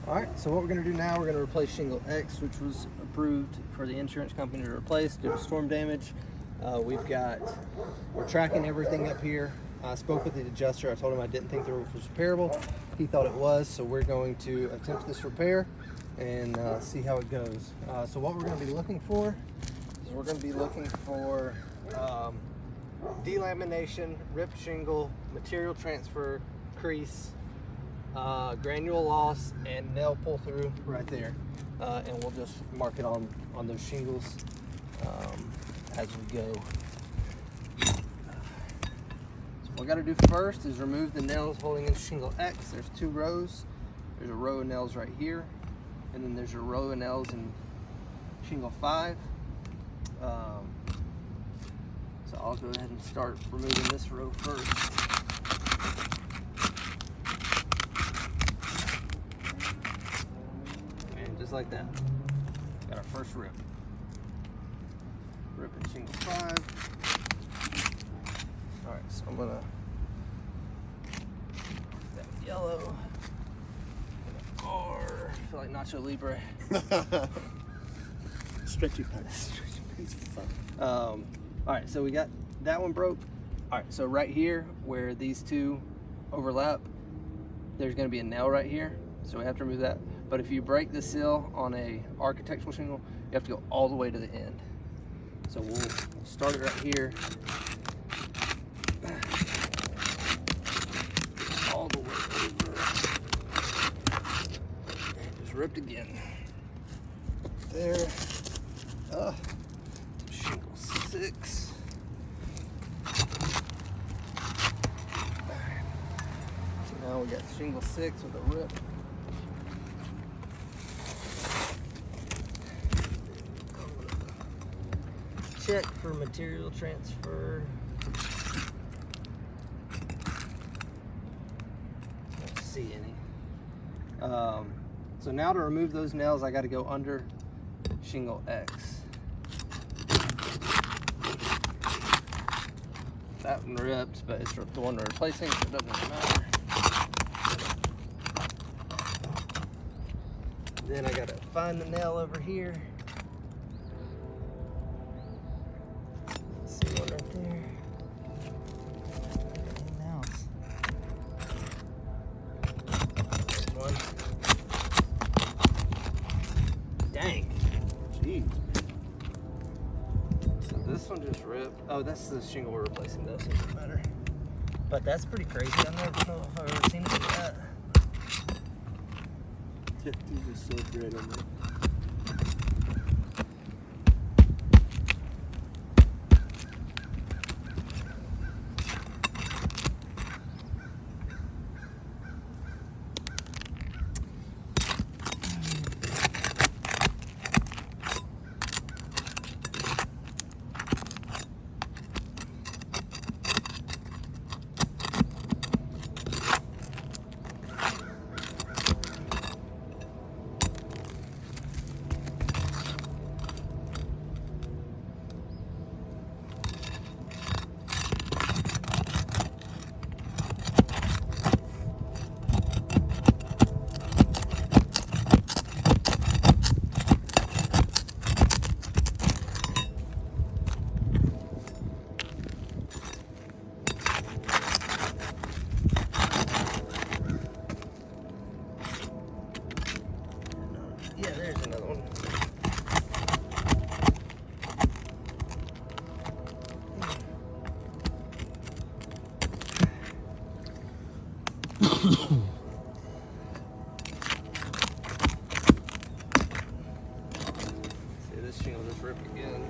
All right, so what we're going to do now, we're going to replace shingle X, which was approved for the insurance company to replace due to storm damage. We're tracking everything up here. I spoke with the adjuster. I told him I didn't think the roof was repairable. He thought it was, so we're going to attempt this repair and see how it goes. So what we're going to be looking for is we're going to be looking for delamination, ripped shingle, material transfer, crease, granule loss, and nail pull through right there, and we'll just mark it on those shingles as we go. So what we got to do first is remove the nails holding in shingle X. There's 2 rows. There's a row of nails right here, and then there's a row of nails in shingle 5. So I'll go ahead and start removing this row first. Just like that. Got our first rip. Rip in shingle 5. Alright, so I'm gonna that yellow. R. I feel like Nacho Libre. Stretchy pants. Alright, so we got that one broke. Alright, so right here where these 2 overlap, there's gonna be a nail right here. So we have to remove that. But if you break the seal on a architectural shingle, you have to go all the way to the end. So we'll start it right here. All the way over. And just ripped again. There. Shingle 6. So now we got shingle 6 with a rip. Check for material transfer. Don't see any. So now to remove those nails, I got to go under shingle X. That one ripped, but it's the one we're replacing, so it doesn't really matter. Then I got to find the nail over here. Dang. Jeez. So this one just ripped. Oh, that's the shingle we're replacing though, so it doesn't matter. But that's pretty crazy. I never know if I've ever seen it like that. These are so great on me. Yeah, there's another one. See, this shingle just ripped again.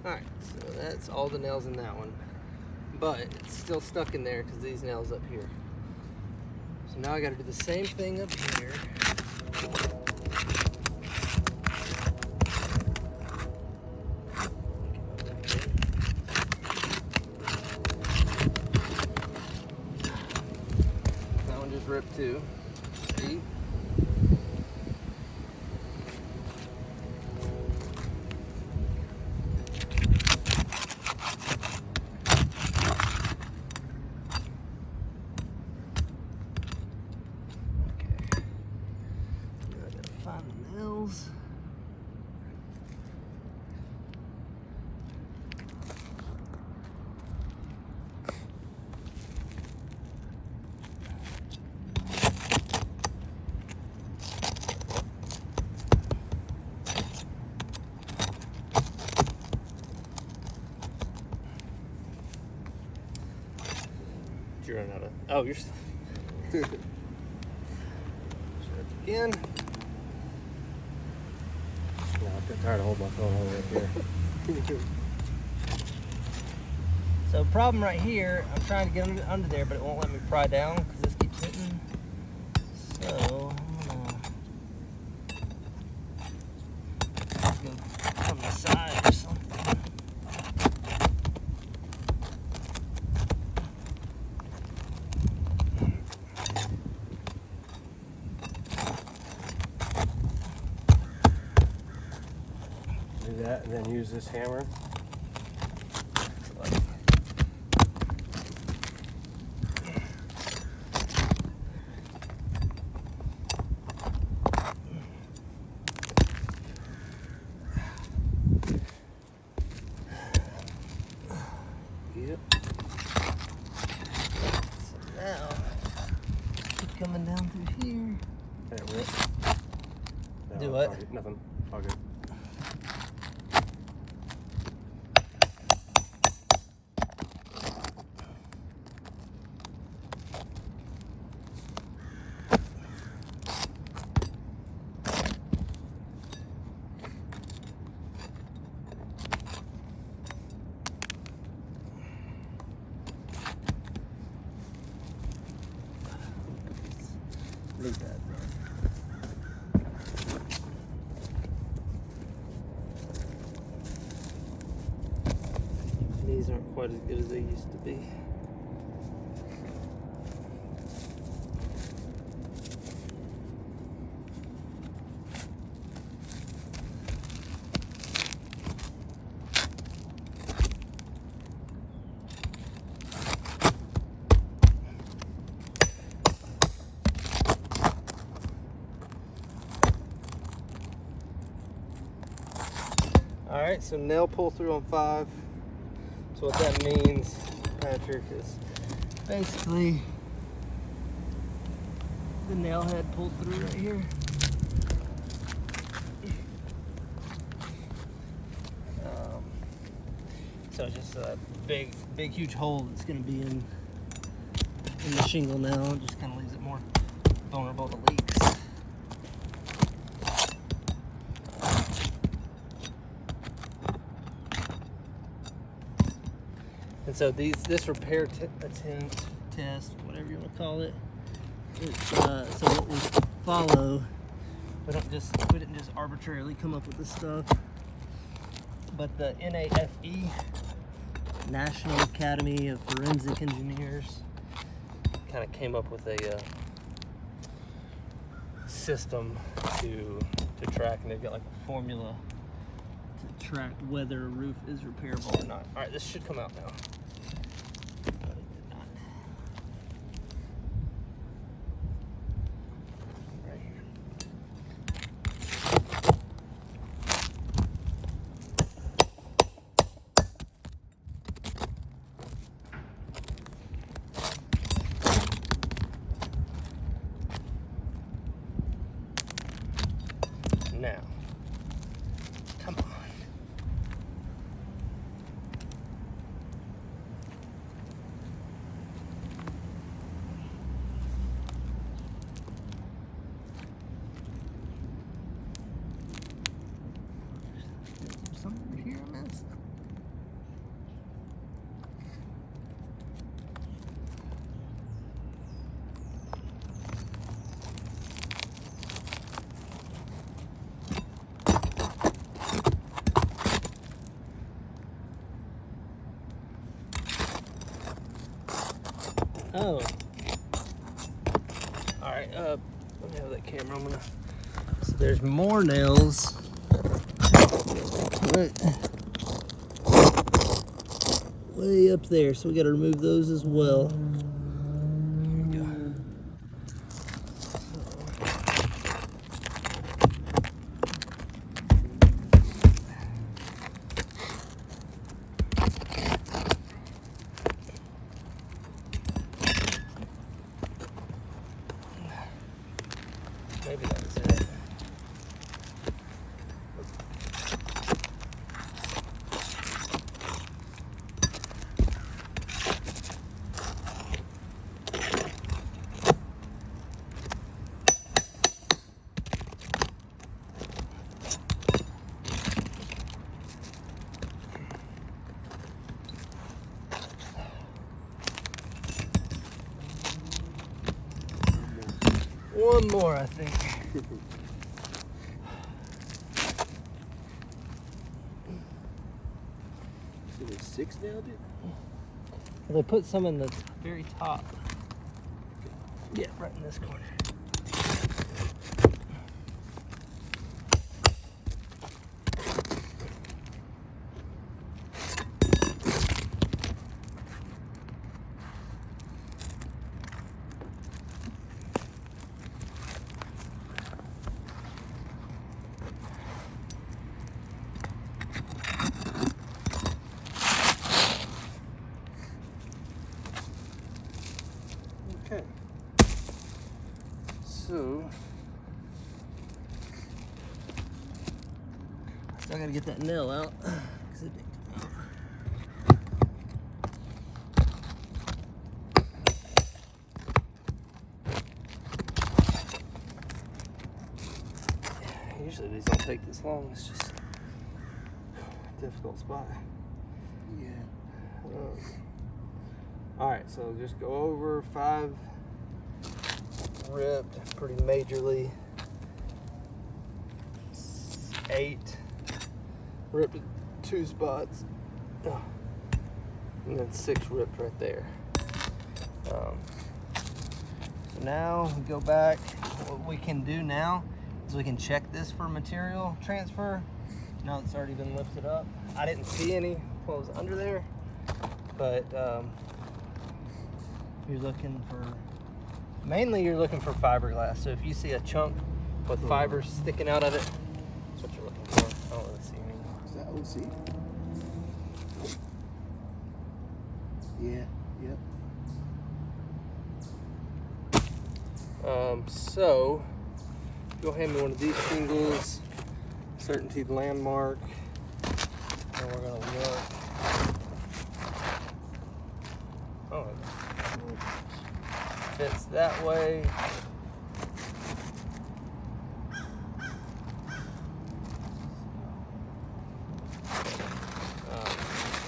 Alright, so that's all the nails in that one. But it's still stuck in there because these nails up here. So now I gotta do the same thing up here. That one just ripped too. See? find the nails. You're running out of. Oh, you're. Again. No, I'm getting tired of holding my phone all the way up here. So problem right here, I'm trying to get under there, but it won't let me pry down because this keeps hitting. So I'm gonna go from the side or something. Do that and then use this hammer. Yep. So now, keep coming down through here. That rip. No, Do what? it's all good. Nothing. All good. Leave that. These aren't quite as good as they used to be. All right, so nail pull through on 5. So what that means, Patrick, is basically the nail head pulled through right here. So just a big, huge hole that's going to be in the shingle now. It just kind of leaves it more vulnerable to leaks. And so this repair attempt, test, whatever you want to call it, it's, so what we follow, we didn't just arbitrarily come up with this stuff, but the NAFE, National Academy of Forensic Engineers, kind of came up with a system to track, and they've got like a formula to track whether a roof is repairable or not. All right, this should come out now. But it did not. Right here. Now, come on. Something over here I missed. Oh. Alright, let me have that camera. So there's more nails. Right. Way up there, so we gotta remove those as well. Here we go. One more, I think. So there's 6 now, dude? They put some in the very top. Yeah, right in this corner. Okay. So, Still gotta get that nail out. 'Cause it didn't come out. usually these don't take this long. It's just a difficult spot. Yeah. All right, so just go over 5 ripped pretty majorly. 8 ripped at 2 spots. And then 6 ripped right there. So now we go back. What we can do now is we can check this for material transfer. Now it's already been lifted up. I didn't see any what was under there, but you're looking for, mainly you're looking for fiberglass. So if you see a chunk with fibers sticking out of it, that's what you're looking for. I don't really see any. Is that OC? Yeah, yep. So go hand me one of these shingles, Certainty Landmark, and we're gonna look. Oh, it fits that way.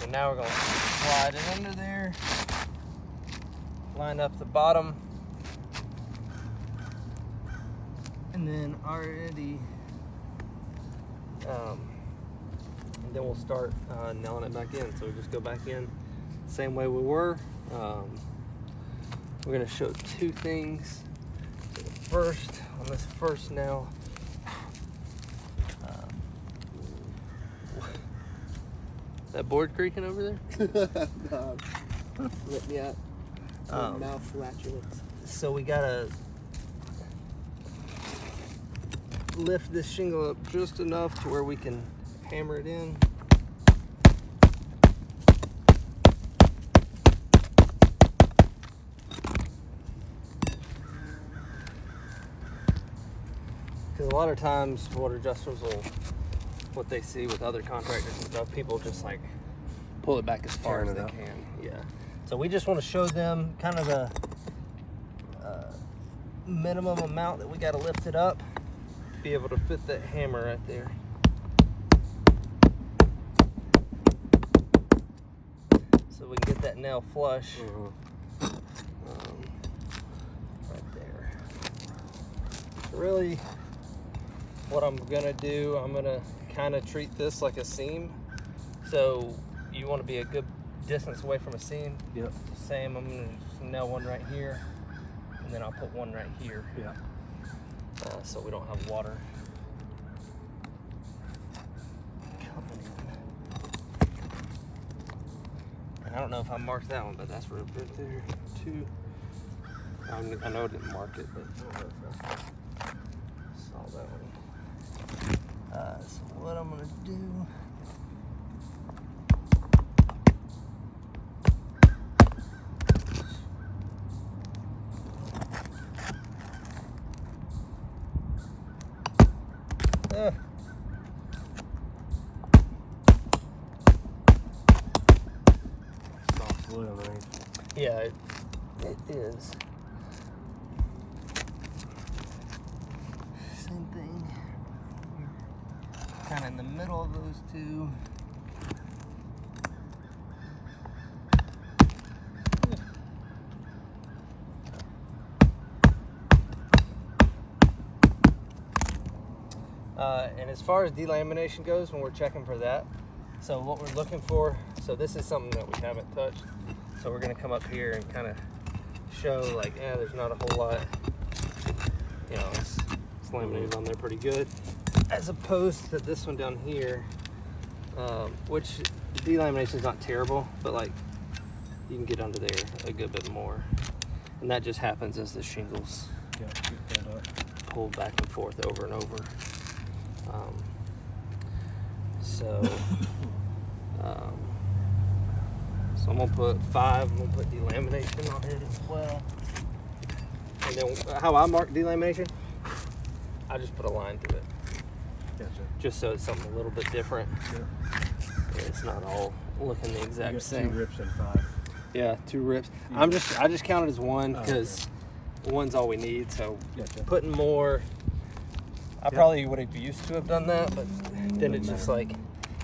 So now we're gonna slide it under there, line up the bottom. And then already, and then we'll start nailing it back in. So we just go back in the same way we were. We're gonna show 2 things. First, on this first nail, that board creaking over there? No. Let me out. Mouth flatulence. So we gotta lift this shingle up just enough to where we can hammer it in. Because a lot of times water adjusters will, what they see with other contractors and stuff, people just like pull it back as far as Tearing they it out. can. Yeah. So we just want to show them kind of the minimum amount that we got to lift it up to be able to fit that hammer right there. So we can get that nail flush right there. So really, what I'm gonna do, I'm gonna kind of treat this like a seam. So you want to be a good distance away from a seam. Yep. Same, I'm gonna just nail one right here, and then I'll put one right here. Yeah. So we don't have water coming in. And I don't know if I marked that one, but that's right there too. I know I didn't mark it, but I don't know if I saw that one. So what I'm gonna do, Soft wood underneath. yeah, it is. Same thing. Kind of in the middle of those two. And as far as delamination goes, when we're checking for that, so what we're looking for, so this is something that we haven't touched. So we're gonna come up here and kind of show like, yeah, there's not a whole lot, you know, it's laminated on there pretty good. As opposed to this one down here, which delamination is not terrible, but like you can get under there a good bit more. And that just happens as the shingles pull back and forth over and over. So I'm gonna put 5. I'm gonna put delamination on it as well. And then how I mark delamination, I just put a line through it. Gotcha. Just so it's something a little bit different. Yeah. It's not all looking the exact You got same. 2 rips and 5. Yeah, 2 rips. Yeah. I just counted as 1 Oh, because one's all we need. So Gotcha. putting more, I probably would have used to have done that, but then it's just like,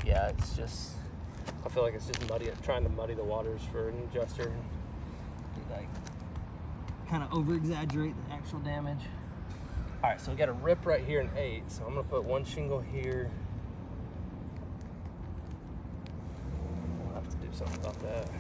yeah, it's just, I feel like it's just trying to muddy the waters for an adjuster. Like, kind of over exaggerate the actual damage. All right, so we got a rip right here in 8. So I'm gonna put 1 shingle here. We'll have to do something about that.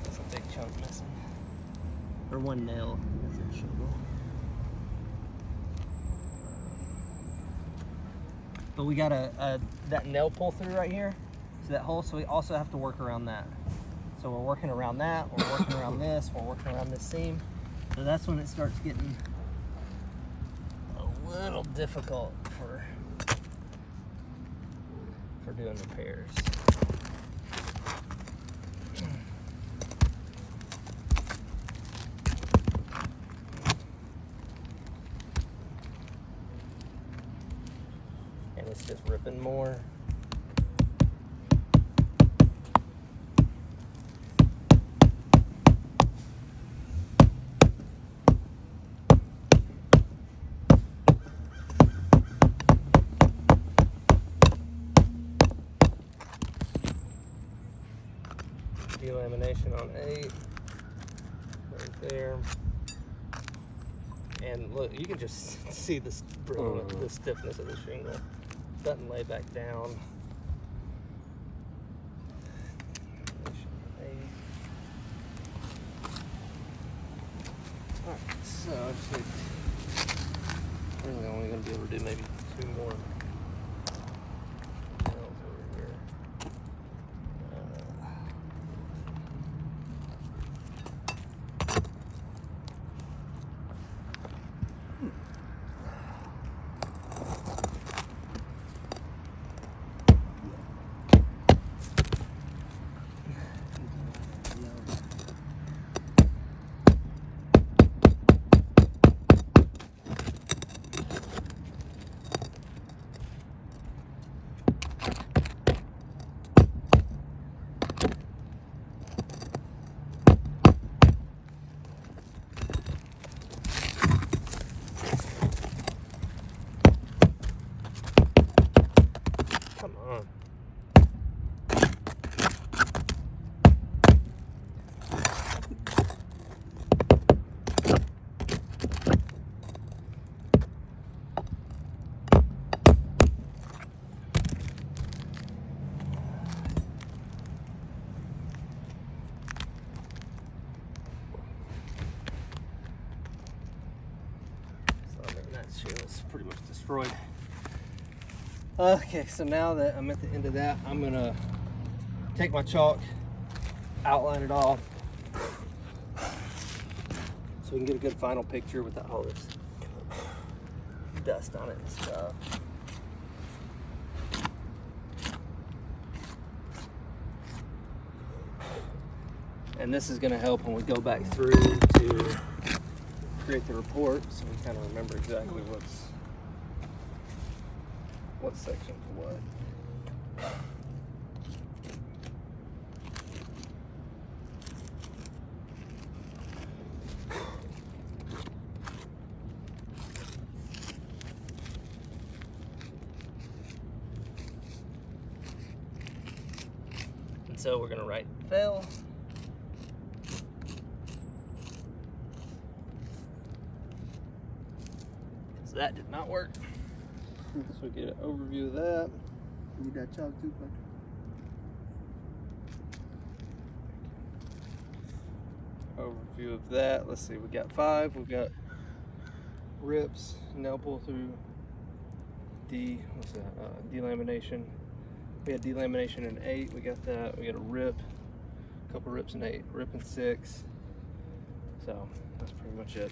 That's a big chunk missing. Or 1 nail. That's a shingle. But we got that nail pull through right here. See that hole? So we also have to work around that. So we're working around that, we're working around this, we're working around this seam. So that's when it starts getting a little difficult for doing repairs. And it's just ripping more. Delamination on 8, right there. And look, you can just see the stiffness of the shingle. Doesn't lay back down. Alright, so I just need, really only going to be able to do maybe 2 more nails over here. Come on. So I mean, that shingle's pretty much destroyed. Okay, so now that I'm at the end of that, I'm gonna take my chalk, outline it all, so we can get a good final picture without all this dust on it and stuff. And this is gonna help when we go back through to create the report, so we kind of remember exactly what section for what. And so we're going to write fail. So that did not work. So get an overview of that. Need that chalk too, bud. Overview of that. Let's see, we got 5. We've got rips, nail pull through, delamination. We had delamination in 8. We got that. We got a rip, a couple rips in 8, rip in 6. So that's pretty much it.